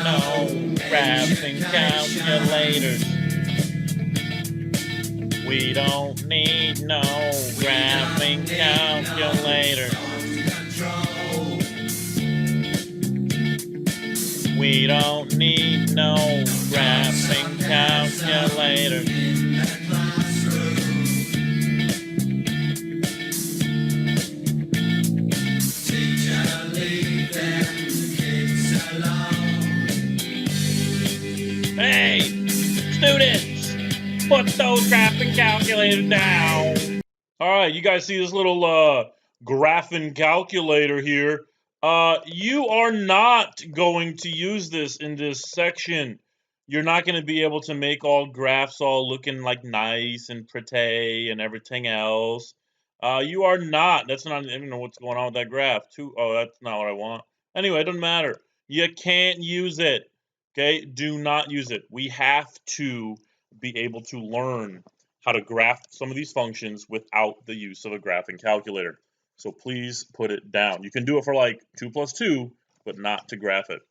no graphing calculators. We don't need no graphing calculators. We don't need no graphing calculators. Hey, students, put those graphing calculators down. All right, you guys see this little graphing calculator here. You are not going to use this in this section. You're not going to be able to make all graphs all looking like nice and pretty and everything else. You are not. That's not. I don't know what's going on with that graph. Oh, that's not what I want. Anyway, it doesn't matter. You can't use it. Okay, do not use it. We have to be able to learn how to graph some of these functions without the use of a graphing calculator. So please put it down. You can do it for like 2 plus 2, but not to graph it.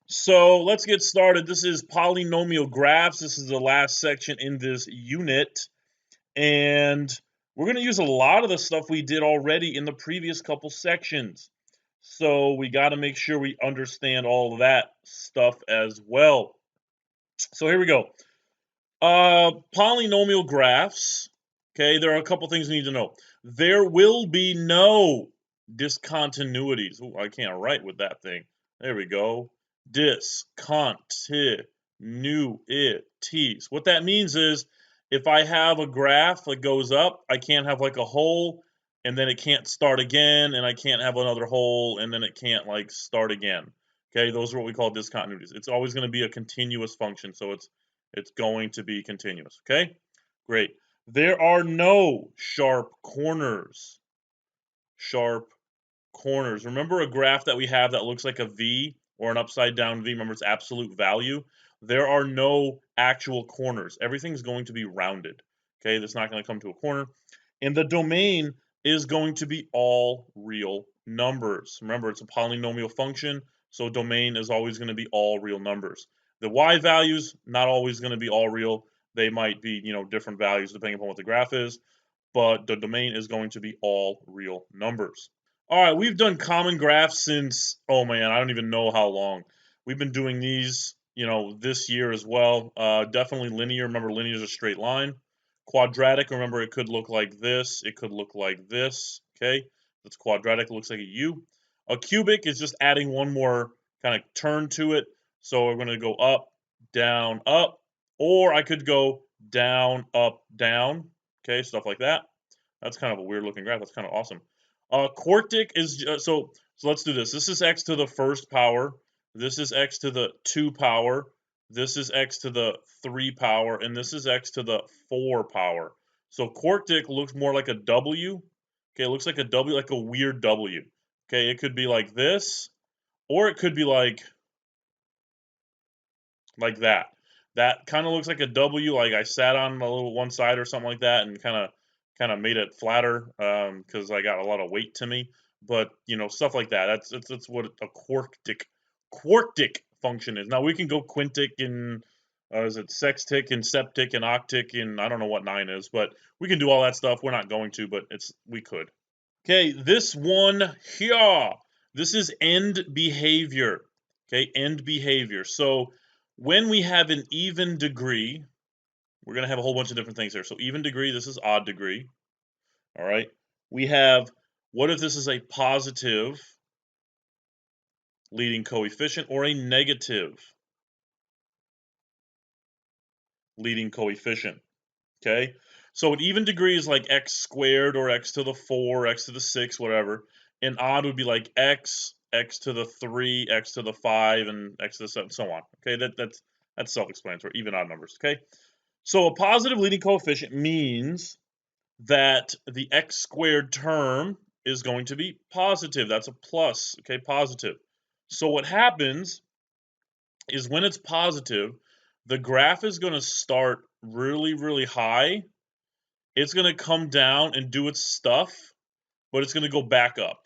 So let's get started. This is polynomial graphs. This is the last section in this unit. And we're going to use a lot of the stuff we did already in the previous couple sections. So we got to make sure we understand all of that stuff as well. So here we go. Polynomial graphs. Okay, there are a couple things you need to know. There will be no discontinuities. Ooh, I can't write with that thing. There we go. Discontinuities. What that means is if I have a graph that goes up, I can't have like a hole and then it can't start again, and I can't have another hole and then it can't like start again. Okay, those are what we call discontinuities. It's always going to be a continuous function, so it's going to be continuous. Okay, great. There are no sharp corners. Sharp corners. Remember a graph that we have that looks like a V or an upside down V? Remember its absolute value? There are no actual corners. Everything's going to be rounded. Okay, that's not going to come to a corner. And the domain is going to be all real numbers. Remember, it's a polynomial function, so domain is always going to be all real numbers. The y values, not always going to be all real. They might be, different values depending upon what the graph is, but the domain is going to be all real numbers. All right, we've done common graphs since, oh man, I don't even know how long. We've been doing these, this year as well. Definitely linear. Remember, linear is a straight line. Quadratic, remember, it could look like this. It could look like this. Okay, that's quadratic. It looks like a U. A cubic is just adding one more kind of turn to it. So we're going to go up, up, or I could go down, up, down. Okay, stuff like that. That's kind of a weird looking graph. That's kind of awesome. Quartic is so let's do this. This is x to the first power. This is x to the 2 power. This is x to the 3 power, and this is x to the 4 power. So quartic looks more like a W. Okay, it looks like a W, like a weird W. Okay, it could be like this, or it could be like that. That kind of looks like a W, like I sat on a little one side or something like that, and kind of made it flatter because I got a lot of weight to me. But stuff like that. That's what a quartic function is. Now we can go quintic and is it sextic and septic and octic and I don't know what 9 is, but we can do all that stuff. We're not going to, but we could. Okay, this one here. This is end behavior. Okay, end behavior. So when we have an even degree, we're going to have a whole bunch of different things here. So even degree, this is odd degree. All right. We have, what if this is a positive leading coefficient or a negative leading coefficient? Okay. So an even degree is like x squared or x to the 4, x to the 6, whatever. And odd would be like x to the 3, x to the 5, and x to the 7, so on. Okay, that's self-explanatory, even odd numbers. Okay. So a positive leading coefficient means that the x squared term is going to be positive. That's a plus, okay, positive. So what happens is when it's positive, the graph is going to start really, really high. It's going to come down and do its stuff, but it's going to go back up.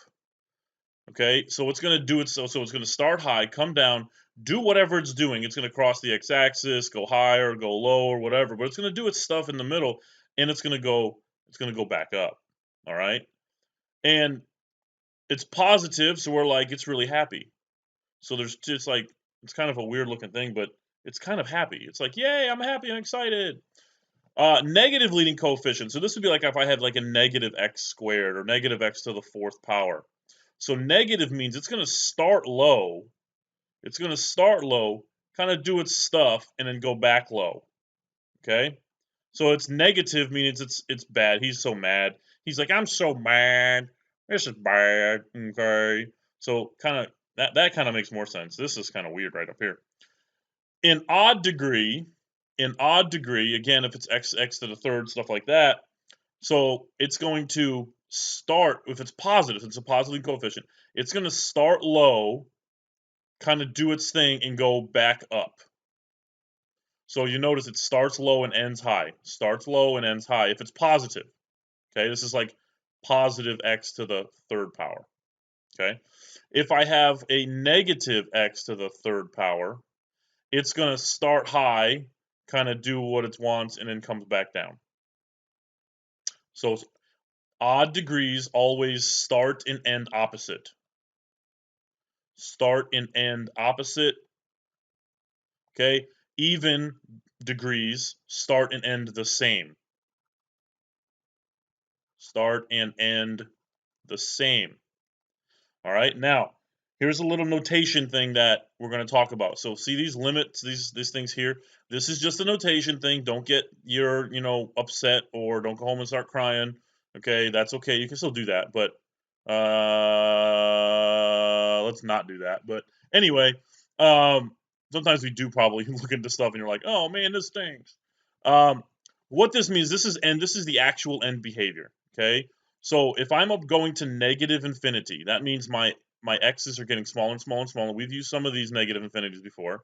Okay, so it's going to do it. So it's going to start high, come down, do whatever it's doing. It's going to cross the x-axis, go higher, go lower, whatever, but it's going to do its stuff in the middle, and it's going to go back up. All right? And it's positive, so we're like, it's really happy. So there's just like, it's kind of a weird looking thing, but it's kind of happy. It's like, yay, I'm happy, I'm excited. Negative leading coefficient. So this would be like if I had like a negative x squared or negative x to the fourth power. So negative means it's going to start low. It's going to start low, kind of do its stuff, and then go back low. Okay? So it's negative, meaning it's bad. He's so mad. He's like, I'm so mad. This is bad. Okay. So kind of that kind of makes more sense. This is kind of weird right up here. In odd degree, again, if it's x to the third, stuff like that. So it's going to start, if it's positive, it's a positive coefficient, it's going to start low, kind of do its thing, and go back up. So you notice it starts low and ends high. Starts low and ends high if it's positive. Okay, this is like positive x to the third power. Okay, if I have a negative x to the third power, it's going to start high, kind of do what it wants, and then comes back down. So odd degrees always start and end opposite. Start and end opposite. Okay, even degrees start and end the same. Start and end the same. All right, now here's a little notation thing that we're going to talk about. So see these limits, these things here. This is just a notation thing. Don't get your upset, or don't go home and start crying. Okay, that's okay. You can still do that, but let's not do that. But anyway, sometimes we do probably look into stuff and you're like, oh man, this stinks. What this means, this is the actual end behavior. Okay, so if I'm up going to negative infinity, that means my x's are getting smaller and smaller and smaller. We've used some of these negative infinities before.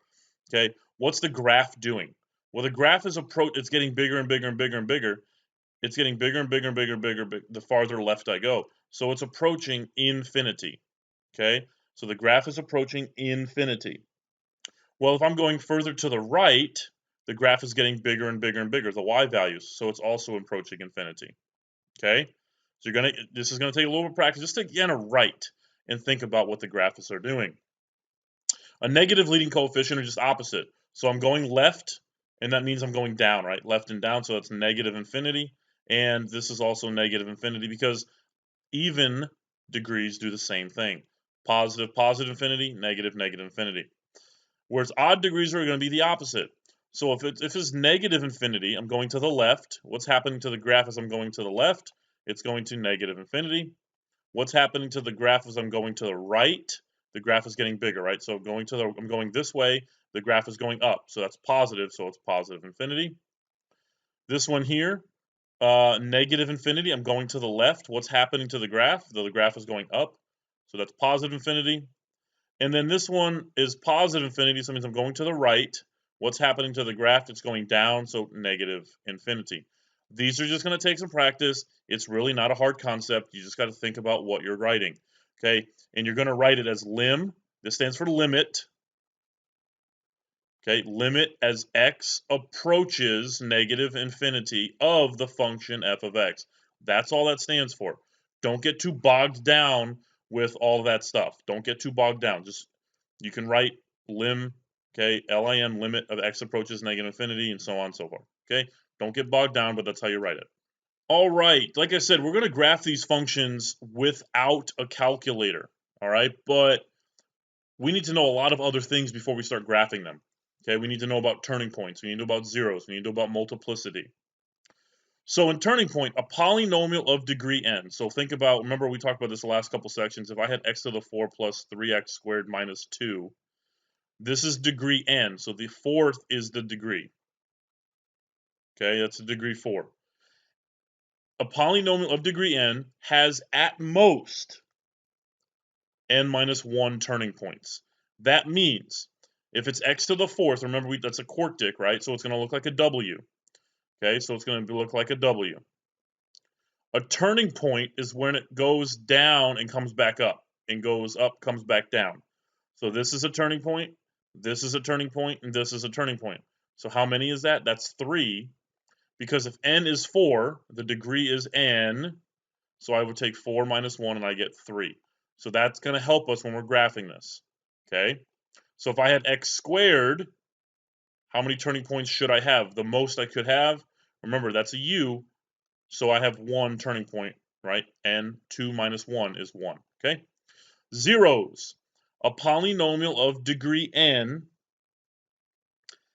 Okay, what's the graph doing? Well, the graph is it's getting bigger and bigger and bigger and bigger. It's getting bigger and bigger and bigger and bigger, the farther left I go. So it's approaching infinity. Okay, so the graph is approaching infinity. Well, if I'm going further to the right, the graph is getting bigger and bigger and bigger, the y values. So it's also approaching infinity. Okay, so this is gonna take a little bit of practice just to get a write and think about what the graphics are doing. A negative leading coefficient is just opposite. So I'm going left, and that means I'm going down, right? Left and down, so that's negative infinity. And this is also negative infinity because even degrees do the same thing. Positive, positive infinity, negative, negative infinity. Whereas odd degrees are going to be the opposite. So if it's negative infinity, I'm going to the left. What's happening to the graph as I'm going to the left? It's going to negative infinity. What's happening to the graph as I'm going to the right? The graph is getting bigger, right? So I'm going this way, the graph is going up. So that's positive, so it's positive infinity. This one here, negative infinity, I'm going to the left. What's happening to the graph? The graph is going up. So that's positive infinity. And then this one is positive infinity, so it means I'm going to the right. What's happening to the graph? It's going down, so negative infinity. These are just going to take some practice. It's really not a hard concept. You just got to think about what you're writing. Okay, and you're going to write it as lim. This stands for limit. Okay, limit as x approaches negative infinity of the function f of x. That's all that stands for. Don't get too bogged down with all that stuff. Don't get too bogged down. Just you can write lim, okay, lim, limit of x approaches negative infinity, and so on and so forth. Okay, don't get bogged down, but that's how you write it. All right, like I said, we're going to graph these functions without a calculator. All right, but we need to know a lot of other things before we start graphing them. Okay, we need to know about turning points. We need to know about zeros. We need to know about multiplicity. So in turning point, a polynomial of degree n. So think about, remember we talked about this the last couple sections. If I had x to the 4 plus 3x squared minus 2, this is degree n. So the fourth is the degree. Okay, that's a degree 4. A polynomial of degree n has at most n minus 1 turning points. That means if it's x to the 4th, remember that's a quartic, right? So it's going to look like a w. Okay, so it's going to look like a w. A turning point is when it goes down and comes back up, and goes up, comes back down. So this is a turning point. This is a turning point, and this is a turning point. So how many is that? That's 3, because if n is 4, the degree is n, so I would take 4 minus 1, and I get 3. So that's going to help us when we're graphing this, okay? So if I had x squared, how many turning points should I have? The most I could have, remember, that's a u, so I have 1 turning point, right? And 2 minus 1 is 1, okay? Zeros. A polynomial of degree n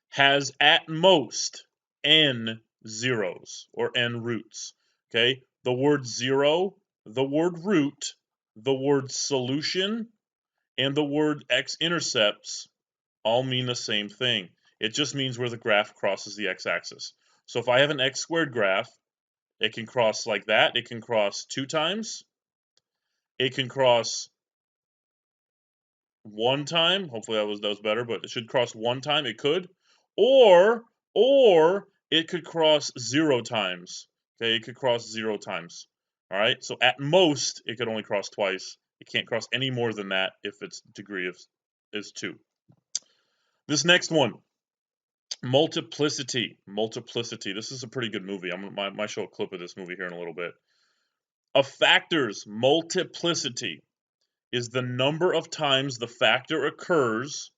has at most n zeros or n roots, okay? The word zero, the word root, the word solution, and the word x-intercepts all mean the same thing. It just means where the graph crosses the x-axis. So if I have an x squared graph, it can cross like that. It can cross 2 times. It can cross 1 time. Hopefully that was better, but it should cross 1 time. It could. Or it could cross 0 times. Okay, it could cross 0 times. All right. So at most it could only cross twice. It can't cross any more than that if its degree is 2. This next one, multiplicity. Multiplicity. This is a pretty good movie. I might show a clip of this movie here in a little bit. A factor's multiplicity is the number of times the factor occurs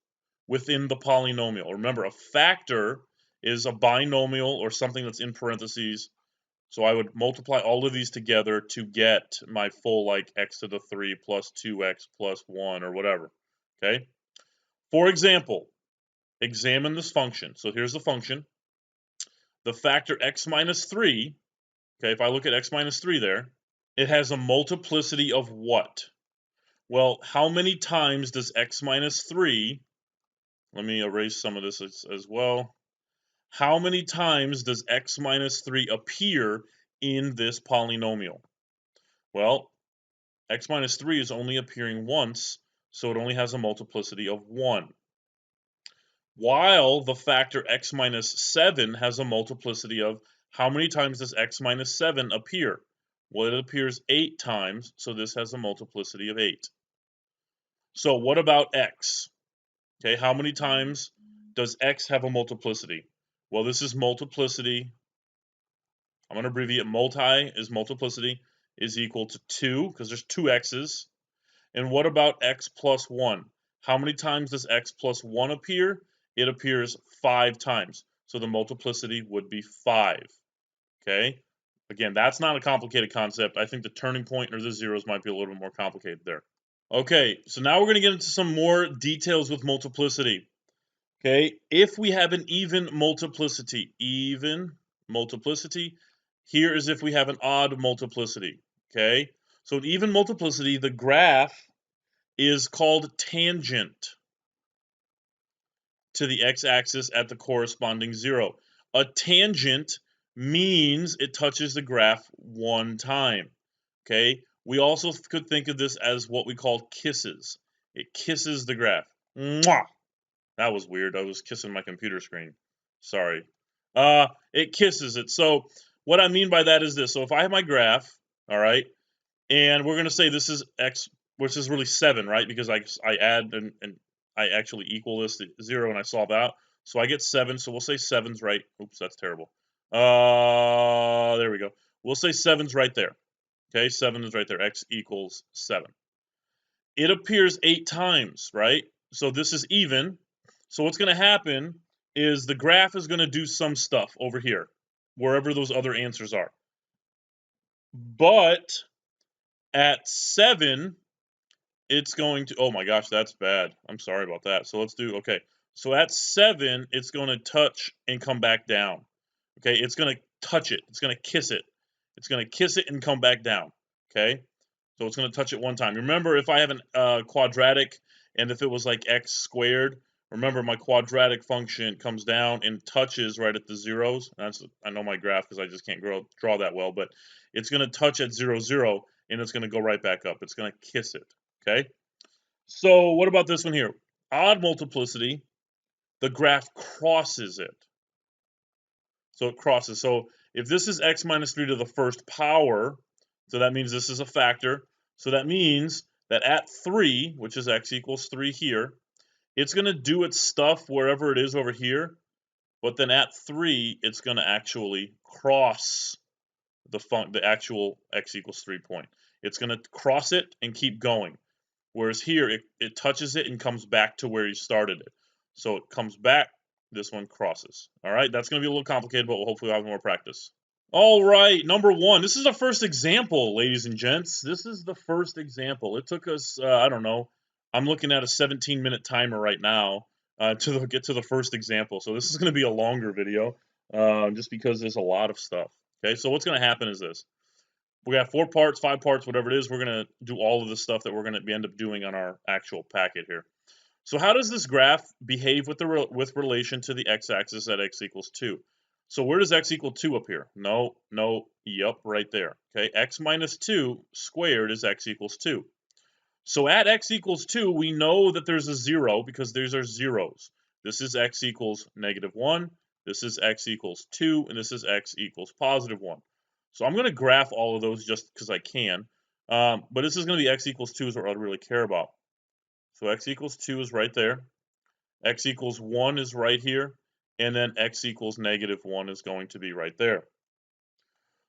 within the polynomial. Remember, a factor is a binomial or something that's in parentheses. So I would multiply all of these together to get my full, like, x to the 3 plus 2x plus 1 or whatever. Okay? For example, examine this function. So here's the function. The factor x minus 3, okay, if I look at x minus 3 there, it has a multiplicity of what? Well, how many times does x minus 3, let me erase some of this as well. How many times does x minus 3 appear in this polynomial? Well, x minus 3 is only appearing once, so it only has a multiplicity of 1. While the factor x minus 7 has a multiplicity of, how many times does x minus 7 appear? Well, it appears 8 times, so this has a multiplicity of 8. So what about x? Okay, how many times does x have a multiplicity? Well, this is multiplicity. I'm going to abbreviate multi is multiplicity is equal to 2 because there's 2 x's. And what about x plus 1? How many times does x plus 1 appear? It appears 5 times. So the multiplicity would be 5. Okay? Again, that's not a complicated concept. I think the turning point or the zeros might be a little bit more complicated there. Okay, so now we're going to get into some more details with multiplicity. Okay, if we have an even multiplicity, here is if we have an odd multiplicity. Okay, so an even multiplicity, the graph is called tangent to the x-axis at the corresponding 0. A tangent means it touches the graph 1 time. Okay, we also could think of this as what we call kisses. It kisses the graph. Mwah! That was weird. I was kissing my computer screen. Sorry. It kisses it. So what I mean by that is this. So if I have my graph, all right, and we're going to say this is x, which is really 7, right? Because I add and I actually equal this to 0 and I solve out. So I get 7. So we'll say 7's right. Oops, that's terrible. There we go. We'll say 7's right there. Okay, 7 is right there. X equals 7. It appears 8 times, right? So this is even. So what's going to happen is the graph is going to do some stuff over here, wherever those other answers are. But at 7, it's going to, oh my gosh, that's bad. I'm sorry about that. So let's do, okay. So at 7, it's going to touch and come back down. Okay, it's going to touch it. It's going to kiss it. It's going to kiss it and come back down. Okay, so it's going to touch it 1 time. Remember, if I have a quadratic and if it was like x squared, remember my quadratic function comes down and touches right at the zeros. That's, I know my graph because I just can't draw that well, but it's going to touch at 0, 0, and it's going to go right back up. It's going to kiss it. Okay, so what about this one here? Odd multiplicity, the graph crosses it. So it crosses. So if this is x minus 3 to the first power, so that means this is a factor. So that means that at 3, which is x equals 3 here, It's going to do its stuff wherever it is over here, but then at 3, it's going to actually cross the actual x equals 3 point. It's going to cross it and keep going. Whereas here, it touches it and comes back to where you started it. So it comes back, this one crosses. All right, that's going to be a little complicated, but we'll hopefully have more practice. All right, number 1. This is the first example, ladies and gents. This is the first example. It took us, I don't know, I'm looking at a 17-minute timer right now to get to the first example. So this is going to be a longer video just because there's a lot of stuff. Okay, so what's going to happen is this. We got 4 parts, 5 parts, whatever it is. We're going to do all of the stuff that we're going to end up doing on our actual packet here. So how does this graph behave with relation to the x-axis at x equals 2? So where does x equal 2 appear? No, yep, right there. Okay, x minus 2 squared is x equals 2. So at x equals 2, we know that there's a 0 because these are zeros. This is x equals -1, this is x equals 2, and this is x equals +1. So I'm going to graph all of those just because I can. But this is going to be x equals 2 is what I really care about. So x equals 2 is right there. X equals 1 is right here. And then x equals -1 is going to be right there.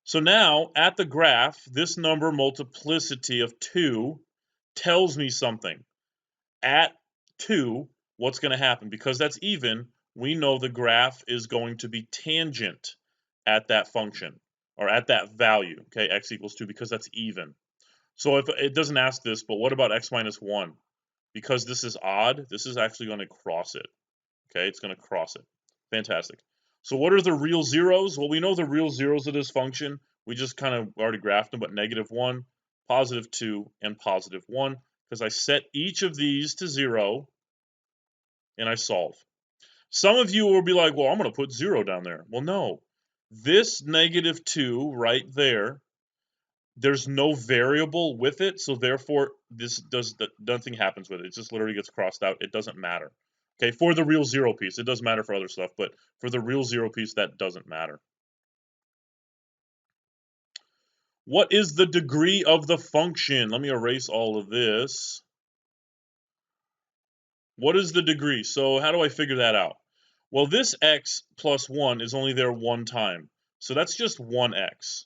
So now, at the graph, this number multiplicity of 2 tells me something. At 2, what's going to happen? Because that's even, we know the graph is going to be tangent at that function, or at that value, okay, x equals 2, because that's even. So if it doesn't ask this, but what about x minus 1? Because this is odd, this is actually going to cross it. Okay, it's going to cross it. Fantastic. So what are the real zeros? Well, we know the real zeros of this function. We just kind of already graphed them, but -1, +2, and +1, because I set each of these to 0, and I solve. Some of you will be like, well, I'm going to put 0 down there. Well, no. This -2 right there, there's no variable with it, so therefore nothing happens with it. It just literally gets crossed out. It doesn't matter. Okay, for the real 0 piece. It does matter for other stuff, but for the real 0 piece, that doesn't matter. What is the degree of the function? Let me erase all of this. What is the degree? So how do I figure that out? Well, this x plus 1 is only there one time, so that's just 1x.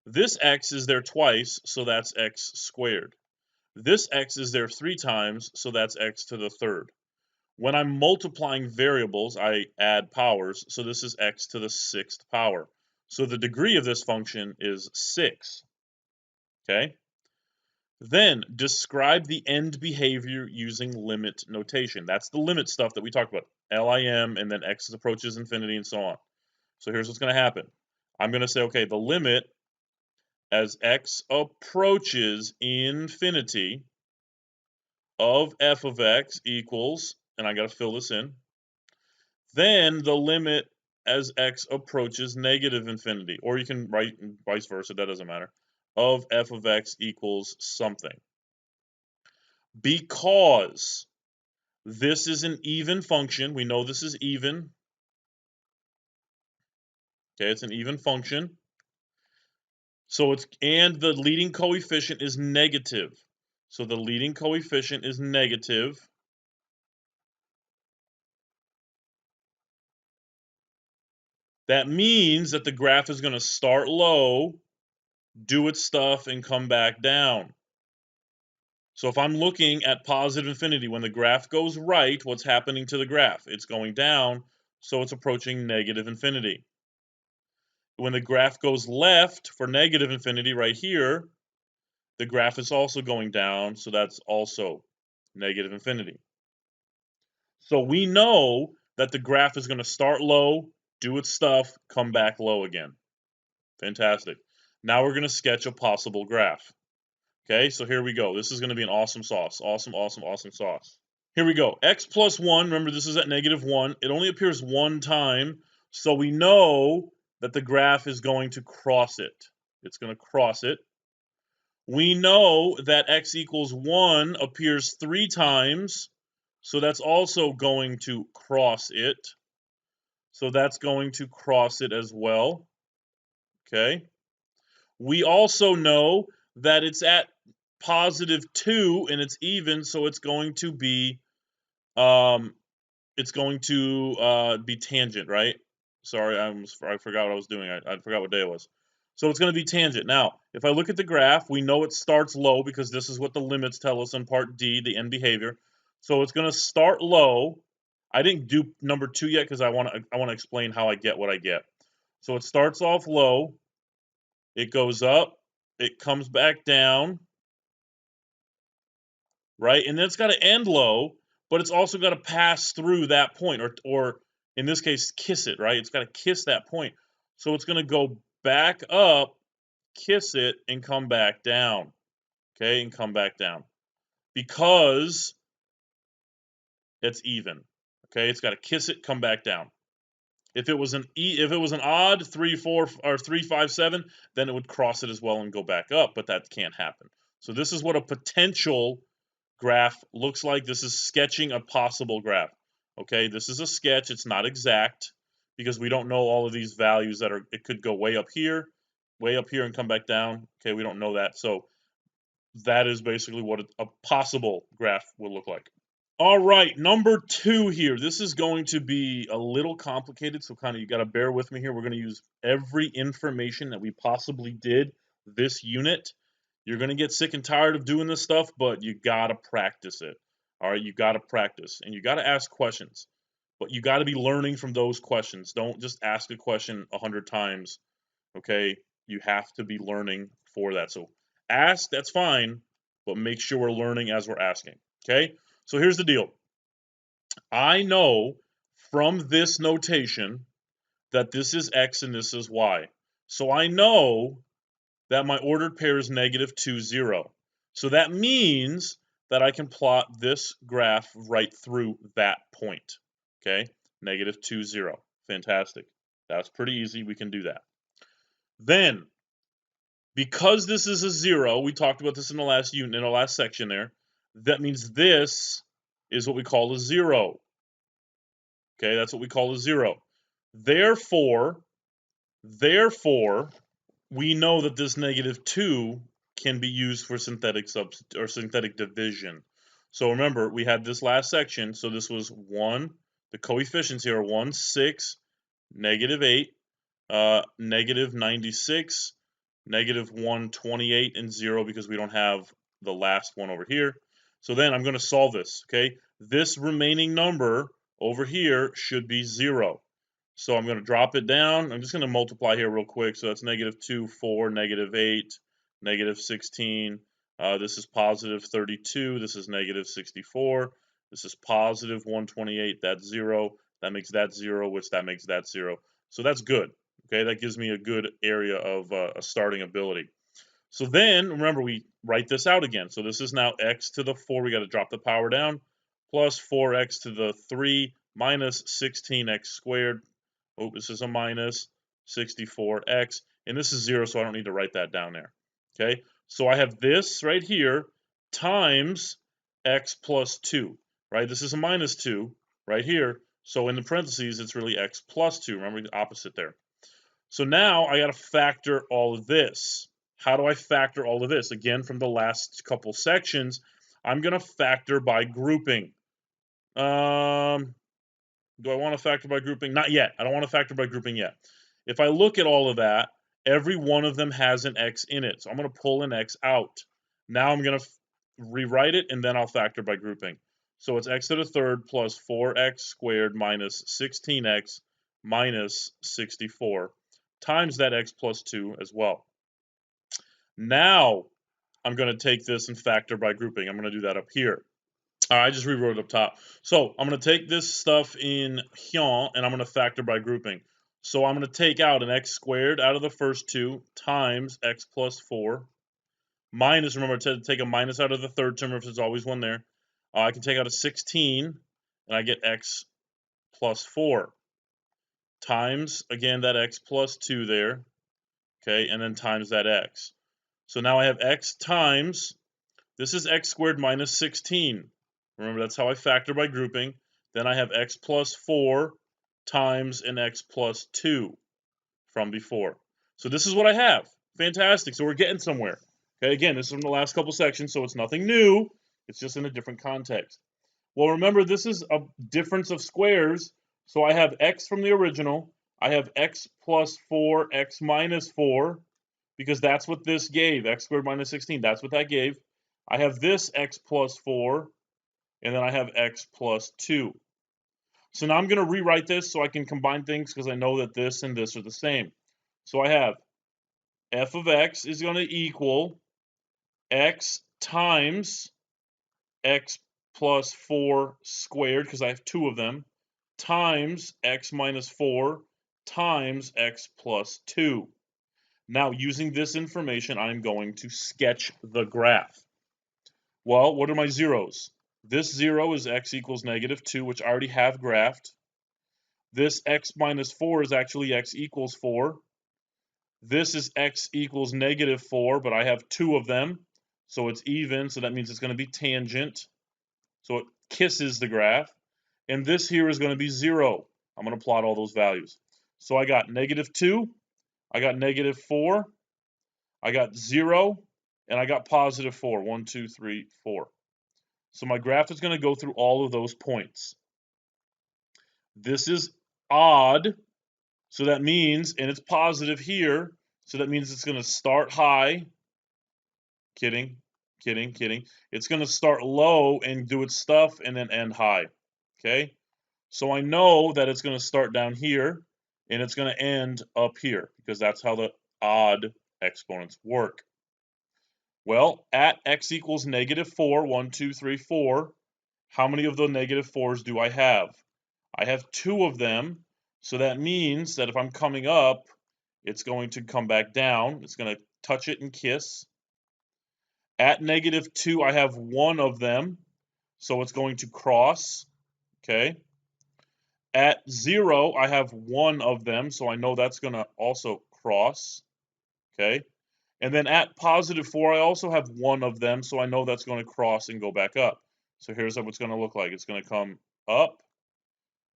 This x is there twice, so that's x squared. This x is there 3 times, so that's x to the third. When I'm multiplying variables, I add powers, so this is x to the 6th power. So the degree of this function is 6. Okay? Then describe the end behavior using limit notation. That's the limit stuff that we talked about. LIM, and then x approaches infinity, and so on. So here's what's going to happen. I'm going to say, okay, the limit as x approaches infinity of f of x equals, and I got to fill this in, then the limit as x approaches negative infinity, or you can write vice versa, that doesn't matter, of f of x equals something. Because this is an even function, we know this is even. Okay, it's an even function. So and the leading coefficient is negative. So the leading coefficient is negative. That means that the graph is going to start low, do its stuff, and come back down. So if I'm looking at positive infinity, when the graph goes right, what's happening to the graph? It's going down, so it's approaching negative infinity. When the graph goes left for negative infinity right here, the graph is also going down, so that's also negative infinity. So we know that the graph is going to start low, do its stuff, come back low again. Fantastic. Now we're going to sketch a possible graph. Okay, so here we go. This is going to be an awesome sauce. Awesome, awesome, awesome sauce. Here we go. X plus 1, remember this is at -1. It only appears one time, so we know that the graph is going to cross it. It's going to cross it. We know that x equals 1 appears 3 times, so that's also going to cross it. So that's going to cross it as well. Okay. We also know that it's at +2 and it's even, so it's going to be it's going to be tangent, right? Sorry, I forgot what I was doing. I forgot what day it was. So it's going to be tangent. Now, if I look at the graph, we know it starts low because this is what the limits tell us in part D, the end behavior. So it's going to start low. I didn't do number 2 yet because I want to explain how I get what I get. So it starts off low, it goes up, it comes back down, right? And then it's got to end low, but it's also got to pass through that point, or in this case, kiss it, right? It's got to kiss that point. So it's going to go back up, kiss it, and come back down. Okay, and come back down because it's even. Okay, it's got to kiss it, come back down. If it was an odd 3, 4, or 3, 5, 7, then it would cross it as well and go back up, but that can't happen. So this is what a potential graph looks like. This is sketching a possible graph. Okay, this is a sketch. It's not exact because we don't know all of these values that are. It could go way up here, and come back down. Okay, we don't know that. So that is basically what a possible graph will look like. All right, number 2 here. This is going to be a little complicated, so kind of you got to bear with me here. We're going to use every information that we possibly did this unit. You're going to get sick and tired of doing this stuff, but you got to practice it. All right, you got to practice, and you got to ask questions, but you got to be learning from those questions. Don't just ask a question 100 times, okay? You have to be learning for that. So ask, that's fine, but make sure we're learning as we're asking, okay? So here's the deal. I know from this notation that this is x and this is y. So I know that my ordered pair is -2, 0. So that means that I can plot this graph right through that point. Okay, -2, 0. Fantastic. That's pretty easy. We can do that. Then, because this is a 0, we talked about this in the last unit, in the last section there, that means this is what we call a 0. Okay, that's what we call a 0. Therefore, we know that this -2 can be used for synthetic synthetic division. So remember, we had this last section. So this was 1. The coefficients here are 1, 6, -8, -96, -128, and 0 because we don't have the last one over here. So then I'm going to solve this. Okay, this remaining number over here should be 0. So I'm going to drop it down. I'm just going to multiply here real quick. So that's -2, 4, -8, -16. This is +32. This is -64. This is +128. That's 0. That makes that 0, which that makes that 0. So that's good. Okay, that gives me a good area of a starting ability. So then, remember, we write this out again. So this is now x to the 4. We got to drop the power down. Plus 4x to the 3 minus 16x squared. Oh, this is a minus 64x. And this is 0, so I don't need to write that down there. Okay, so I have this right here times x plus 2. Right, this is a -2 right here. So in the parentheses, it's really x plus 2. Remember the opposite there. So now I got to factor all of this. How do I factor all of this? Again, from the last couple sections, I'm going to factor by grouping. Do I want to factor by grouping? Not yet. I don't want to factor by grouping yet. If I look at all of that, every one of them has an x in it. So I'm going to pull an x out. Now I'm going to rewrite it, and then I'll factor by grouping. So it's x to the 3rd plus 4x squared minus 16x minus 64 times that x plus 2 as well. Now I'm going to take this and factor by grouping. I'm going to do that up here. All right, I just rewrote it up top. So I'm going to take this stuff in here, and I'm going to factor by grouping. So I'm going to take out an x squared out of the first two times x plus 4 minus, remember to take a minus out of the third term if there's always one there. I can take out a 16, and I get x plus 4 times, again, that x plus 2 there, okay, and then times that x. So now I have x times, this is x squared minus 16. Remember, that's how I factor by grouping. Then I have x plus 4 times an x plus 2 from before. So this is what I have. Fantastic. So we're getting somewhere. Okay, again, this is from the last couple sections, so it's nothing new. It's just in a different context. Well, remember, this is a difference of squares. So I have x from the original. I have x plus 4, x minus 4, because that's what this gave, x squared minus 16. That's what that gave. I have this x plus 4, and then I have x plus 2. So now I'm going to rewrite this so I can combine things because I know that this and this are the same. So I have f of x is going to equal x times x plus 4 squared, because I have 2 of them, times x minus 4 times x plus 2. Now, using this information, I'm going to sketch the graph. Well, what are my zeros? This 0 is x equals negative 2, which I already have graphed. This x minus 4 is actually x equals 4. This is x equals negative 4, but I have 2 of them, so it's even, so that means it's going to be tangent. So it kisses the graph. And this here is going to be 0. I'm going to plot all those values. So I got negative 2, I got negative 4, I got 0, and I got positive 4. 1, 2, 3, 4. So my graph is going to go through all of those points. This is odd, so that means, and it's positive here, so that means it's going to start high. Kidding, kidding, kidding. It's going to start low and do its stuff and then end high. Okay? So I know that it's going to start down here and it's going to end up here because that's how the odd exponents work. Well, at x equals negative 4, 1, 2, 3, 4, how many of the negative 4s do I have? I have 2 of them, so that means that if I'm coming up, it's going to come back down. It's going to touch it and kiss. At negative 2, I have 1 of them, so it's going to cross, okay? At 0, I have 1 of them, so I know that's going to also cross, okay? And then at positive 4, I also have 1 of them, so I know that's going to cross and go back up. So here's what it's going to look like. It's going to come up,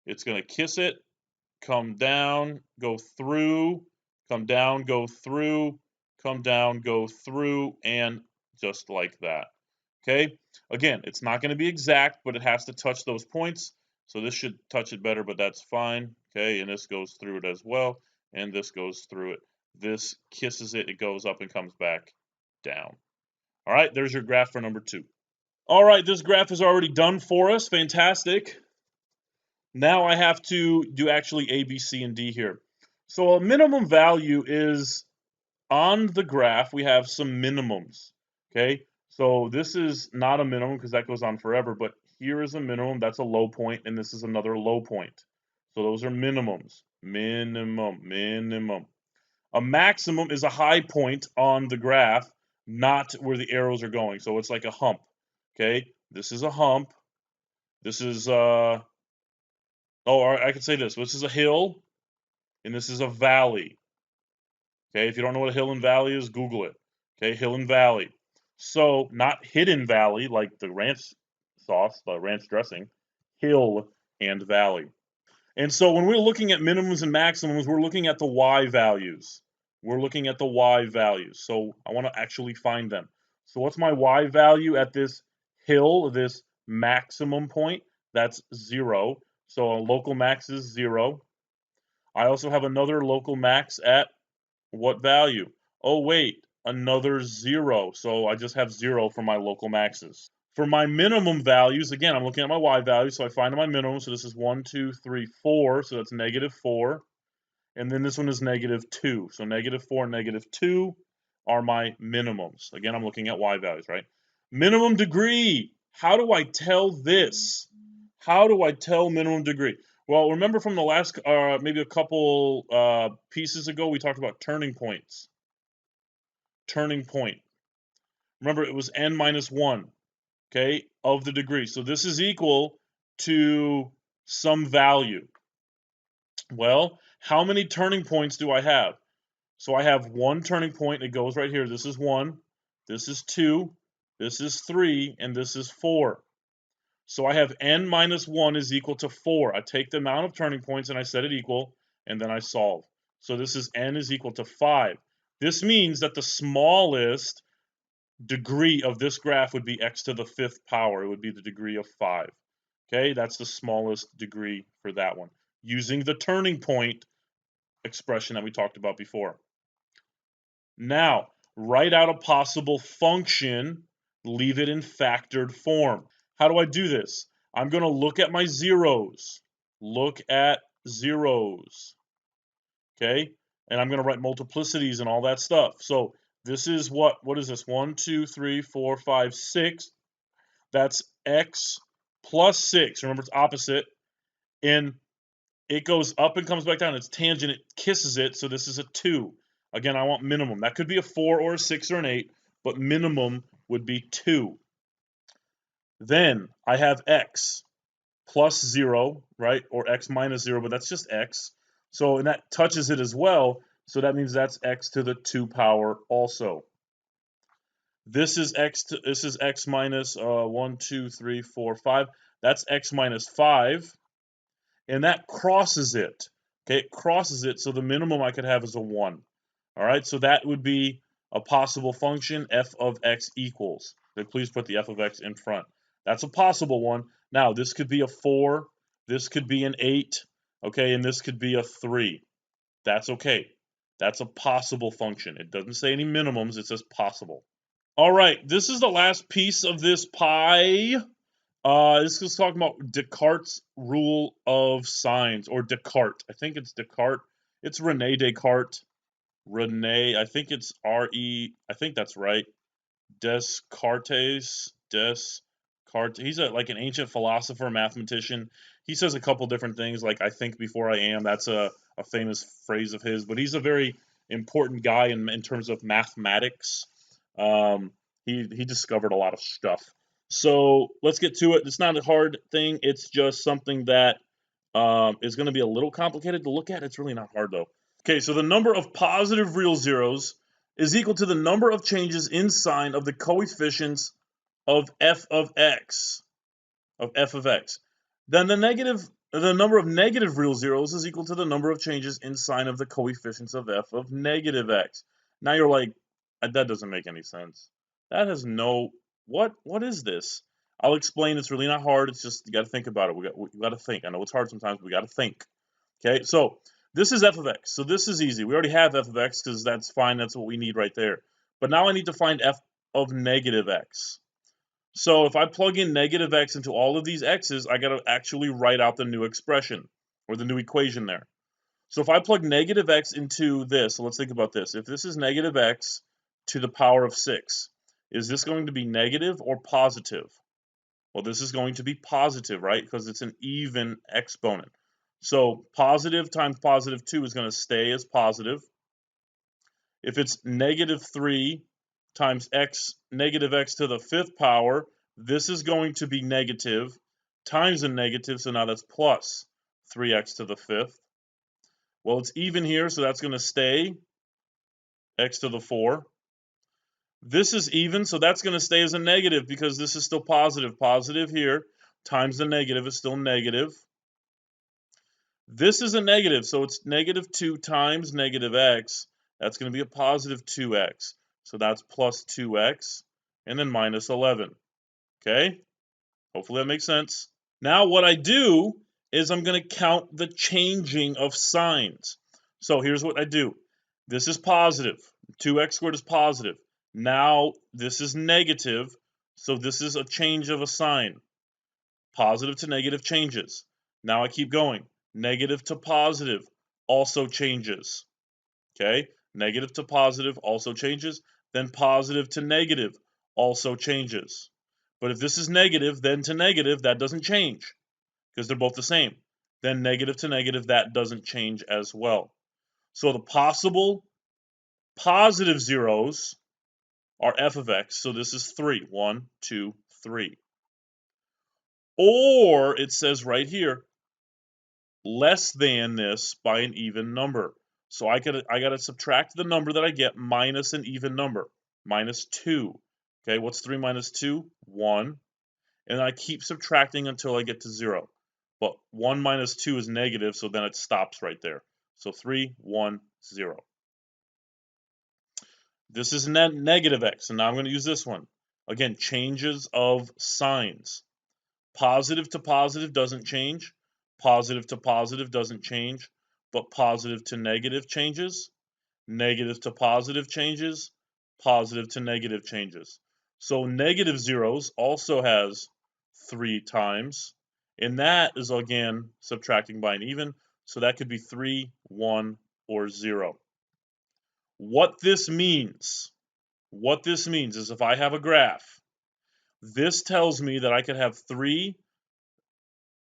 it's going to kiss it, come down, go through, come down, go through, come down, go through, and just like that. Okay, again, it's not going to be exact, but it has to touch those points. So this should touch it better, but that's fine. Okay, and this goes through it as well, and this goes through it. This kisses it, it goes up and comes back down. All right, there's your graph for number 2. All right, this graph is already done for us. Fantastic. Now I have to do actually A, B, C, and D here. So a minimum value is on the graph, we have some minimums. Okay, so this is not a minimum because that goes on forever, but here is a minimum, that's a low point, and this is another low point. So those are minimums. Minimum, minimum. A maximum is a high point on the graph, not where the arrows are going. So it's like a hump. Okay, this is a hump. This is I could say this. This is a hill, and this is a valley. Okay, if you don't know what a hill and valley is, Google it. Okay, hill and valley. So not hidden valley like the ranch sauce, the ranch dressing, hill and valley. And so when we're looking at minimums and maximums, we're looking at the y values. We're looking at the y values. So I want to actually find them. So what's my y value at this hill, this maximum point? That's 0. So a local max is 0. I also have another local max at what value? Oh, wait, another 0. So I just have 0 for my local maxes. For my minimum values, again, I'm looking at my y value, so I find my minimum. So this is 1, 2, 3, 4. So that's negative 4. And then this one is negative 2. So negative 4 and negative 2 are my minimums. Again, I'm looking at y values, right? Minimum degree. How do I tell this? How do I tell minimum degree? Well, remember from the last, maybe a couple pieces ago, we talked about turning points. Turning point. Remember, it was n minus 1, okay, of the degree. So this is equal to some value. Well, how many turning points do I have? So I have one turning point. It goes right here. This is 1. This is 2. This is 3. And this is 4. So I have n minus 1 is equal to 4. I take the amount of turning points and I set it equal, and then I solve. So this is n is equal to 5. This means that the smallest degree of this graph would be x to the 5th power. It would be the degree of 5. Okay, that's the smallest degree for that one, using the turning point expression that we talked about before. Now, write out a possible function, leave it in factored form. How do I do this? I'm going to look at my zeros. Look at zeros. Okay? And I'm going to write multiplicities and all that stuff. So this is what is this? 1, 2, 3, 4, 5, 6. That's x plus 6. Remember, it's opposite. And it goes up and comes back down. It's tangent. It kisses it. So this is a 2. Again, I want minimum. That could be a 4 or a 6 or an 8, but minimum would be 2. Then I have x plus 0, right? Or x minus 0, but that's just x. So, and that touches it as well. So that means that's x to the 2 power also. This is x minus 1, 2, 3, 4, 5. That's x minus 5. And that crosses it. Okay, it crosses it. So the minimum I could have is a 1. All right, so that would be a possible function, f of x equals. So please put the f of x in front. That's a possible one. Now, this could be a 4, this could be an 8, okay, and this could be a 3. That's okay. That's a possible function. It doesn't say any minimums, it says possible. All right, this is the last piece of this pie. This is talking about Descartes' rule of signs, or Descartes. I think it's Descartes. It's Rene Descartes. Rene, I think it's R-E, I think that's right. Descartes. He's like an ancient philosopher, mathematician. He says a couple different things, like "I think before I am." That's a famous phrase of his. But he's a very important guy in terms of mathematics. He discovered a lot of stuff. So let's get to it. It's not a hard thing. It's just something that is going to be a little complicated to look at. It's really not hard though. Okay, so the number of positive real zeros is equal to the number of changes in sign of the coefficients of f of x. Then the number of negative real zeros is equal to the number of changes in sign of the coefficients of f of negative x. Now you're like, that doesn't make any sense. That has no what is this? I'll explain. It's really not hard. It's just you got to think about it. We got to think. I know it's hard sometimes, but we got to think. Okay, so this is f of x. So this is easy. We already have f of x because that's fine. That's what we need right there. But now I need to find f of negative x. So if I plug in negative x into all of these x's, I got to actually write out the new expression or the new equation there. So if I plug negative x into this, so let's think about this. If this is negative x to the power of 6, is this going to be negative or positive? Well, this is going to be positive, right? Because it's an even exponent. So positive times positive 2 is going to stay as positive. If it's negative 3 times x, negative x to the 5th power, this is going to be negative times a negative, so now that's plus 3x to the 5th. Well, it's even here, so that's going to stay x to the 4. This is even, so that's going to stay as a negative because this is still positive. Positive here times the negative is still negative. This is a negative, so it's negative 2 times negative x. That's going to be a positive 2x. So that's plus 2x, and then minus 11. Okay? Hopefully that makes sense. Now what I do is I'm going to count the changing of signs. So here's what I do. This is positive. 2x squared is positive. Now this is negative, so this is a change of a sign. Positive to negative changes. Now I keep going. Negative to positive also changes. Okay? Negative to positive also changes. Then positive to negative also changes. But if this is negative, then to negative, that doesn't change because they're both the same. Then negative to negative, that doesn't change as well. So the possible positive zeros are f of x. So this is 3. 1, 2, 3. Or it says right here, less than this by an even number. So I got to subtract the number that I get minus an even number, minus 2. Okay, what's 3 minus 2? 1. And I keep subtracting until I get to 0. But 1 minus 2 is negative, so then it stops right there. So 3, 1, 0. This is negative x, and now I'm going to use this one. Again, changes of signs. Positive to positive doesn't change. Positive to positive doesn't change, but positive to negative changes. Negative to positive changes. Positive to negative changes. So negative zeros also has 3 times, and that is again subtracting by an even, so that could be 3, 1, or 0. What this means is if I have a graph, this tells me that I could have 3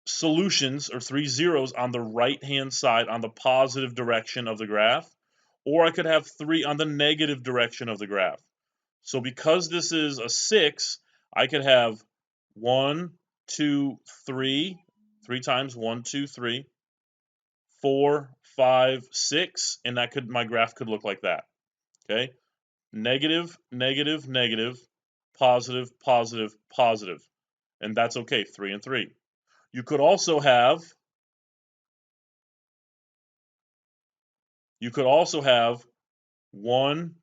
solutions or 3 zeros on the right-hand side on the positive direction of the graph, or I could have 3 on the negative direction of the graph. So because this is a 6, I could have 1, 2, 3, 3 times 1, 2, 3, 4, 5, 6, and that could my graph could look like that. Okay? Negative, negative, negative, positive, positive, positive. And that's okay, 3 and 3. You could also have 1,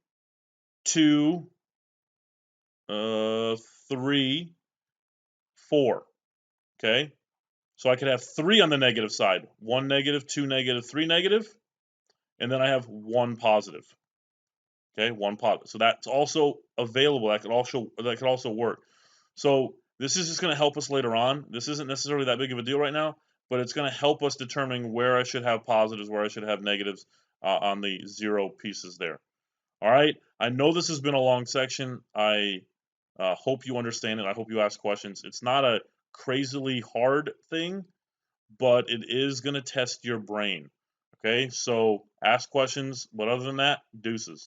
2, 3, 4. Okay? So I could have 3 on the negative side. 1 negative, 2 negative, 3 negative, and then I have 1 positive. Okay, 1 positive. So that's also available. That could also work. So this is just going to help us later on. This isn't necessarily that big of a deal right now, but it's going to help us determine where I should have positives, where I should have negatives on the 0 pieces there. All right. I know this has been a long section. I hope you understand it. I hope you ask questions. It's not a crazily hard thing, but it is going to test your brain. Okay. So ask questions. But other than that, deuces.